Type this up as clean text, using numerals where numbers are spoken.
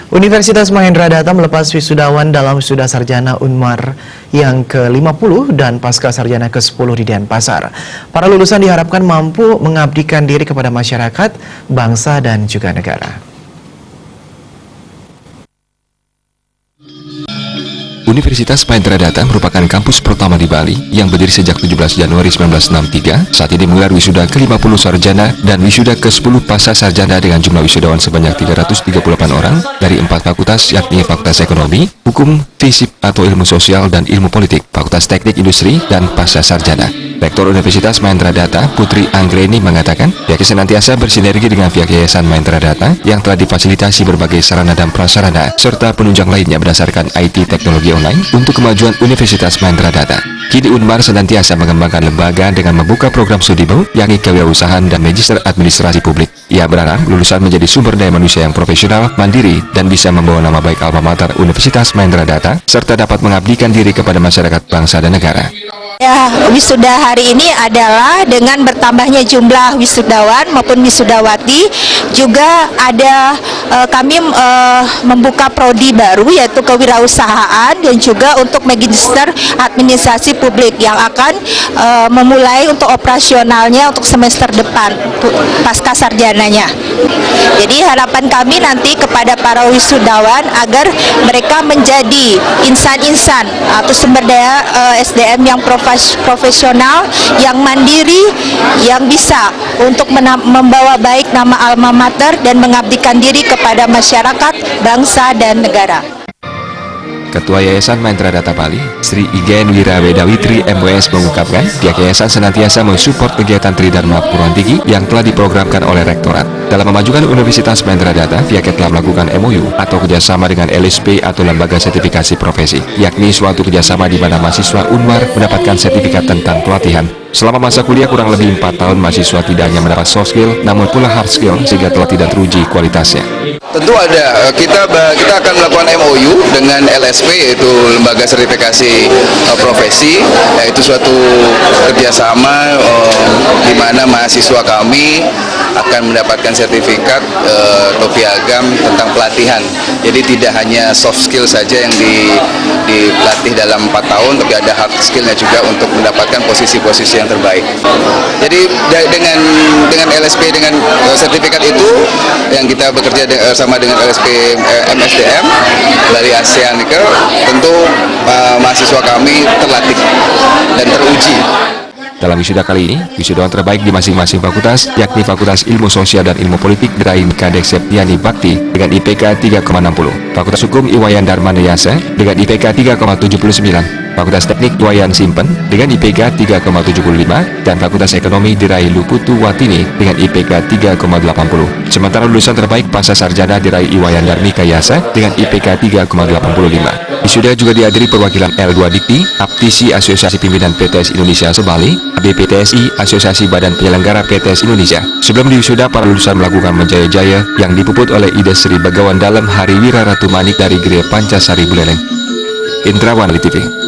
Universitas Mahendra Data melepas wisudawan dalam wisuda sarjana Unmar yang ke-50 dan pasca sarjana ke-10 di Denpasar. Para lulusan diharapkan mampu mengabdikan diri kepada masyarakat, bangsa, dan juga negara. Universitas Mahendra Data merupakan kampus pertama di Bali yang berdiri sejak 17 Januari 1963. Saat ini menggelar wisuda ke-50 sarjana dan wisuda ke-10 pasca sarjana dengan jumlah wisudawan sebanyak 338 orang dari 4 fakultas, yakni Fakultas Ekonomi, Hukum, Fisip atau Ilmu Sosial dan Ilmu Politik, Fakultas Teknik Industri, dan pasca sarjana. Rektor Universitas Mahendra Data, Putri Anggreni mengatakan, pihaknya senantiasa bersinergi dengan pihak Yayasan Mahendra Data yang telah difasilitasi berbagai sarana dan prasarana serta penunjang lainnya berdasarkan IT teknologi online untuk kemajuan Universitas Mahendra Data. Kini Unmar senantiasa mengembangkan lembaga dengan membuka program studi baru, yakni kewirausahaan dan magister administrasi publik. Ia berharap lulusan menjadi sumber daya manusia yang profesional, mandiri, dan bisa membawa nama baik alma mater Universitas Mahendra Data serta dapat mengabdikan diri kepada masyarakat, bangsa, dan negara. Ya, wisuda hari ini adalah dengan bertambahnya jumlah wisudawan maupun wisudawati, juga ada kami membuka prodi baru yaitu kewirausahaan dan juga untuk magister administrasi publik yang akan memulai untuk operasionalnya untuk semester depan pasca sarjananya. Jadi harapan kami nanti kepada para wisudawan agar mereka menjadi insan-insan atau sumber daya SDM yang profesional, yang mandiri, yang bisa untuk membawa baik nama alma mater dan mengabdikan diri kepada masyarakat, bangsa, dan negara. Ketua Yayasan Mahendra Data Bali, Sri Igen Wirawedawitri MWS mengungkapkan, pihak yayasan senantiasa mensupport kegiatan Tridharma Perguruan Tinggi yang telah diprogramkan oleh Rektorat. Dalam memajukan Universitas Mahendra Data, pihaknya telah melakukan MOU atau kerjasama dengan LSP atau Lembaga Sertifikasi Profesi, yakni suatu kerjasama di mana mahasiswa Unmar mendapatkan sertifikat tentang pelatihan. Selama masa kuliah kurang lebih 4 tahun, mahasiswa tidak hanya mendapat soft skill, namun pula hard skill sehingga telah tidak teruji kualitasnya. Tentu ada, kita akan melakukan MOU dengan LSP yaitu Lembaga Sertifikasi Profesi, yaitu suatu kerjasama di mana mahasiswa kami akan mendapatkan sertifikat atau piagam tentang pelatihan. Jadi tidak hanya soft skill saja yang dilatih dalam 4 tahun, tapi ada hard skillnya juga untuk mendapatkan posisi-posisi yang terbaik. Jadi dengan LSP, dengan sertifikat itu yang kita bekerja sama dengan LSP MSDM dari ASEAN, tentu mahasiswa kami terlatih dan teruji. Dalam wisuda kali ini, wisudawan terbaik di masing-masing fakultas, yakni Fakultas Ilmu Sosial dan Ilmu Politik diraih Kadek Septiani Bakti dengan IPK 3,60, Fakultas Hukum Iwayan Darmanayasa dengan IPK 3,79, Fakultas Teknik Wayan Simpen dengan IPK 3,75, dan Fakultas Ekonomi diraih Luputu Watini dengan IPK 3,80. Sementara lulusan terbaik pasca sarjana diraih Iwayan Darmika Yasa dengan IPK 3,85. Wisuda juga dihadiri perwakilan L2 Dikti, Aptisi Asosiasi Pimpinan PTS Indonesia Sebali, ABPTSI Asosiasi Badan Penyelenggara PTS Indonesia. Sebelum diwisuda, para lulusan melakukan menjaya-jaya yang dipuput oleh Ida Sri Bagawan dalam Hari Wira Ratu Manik dari Gereja Pancasari Buleleng. Indrawan TV.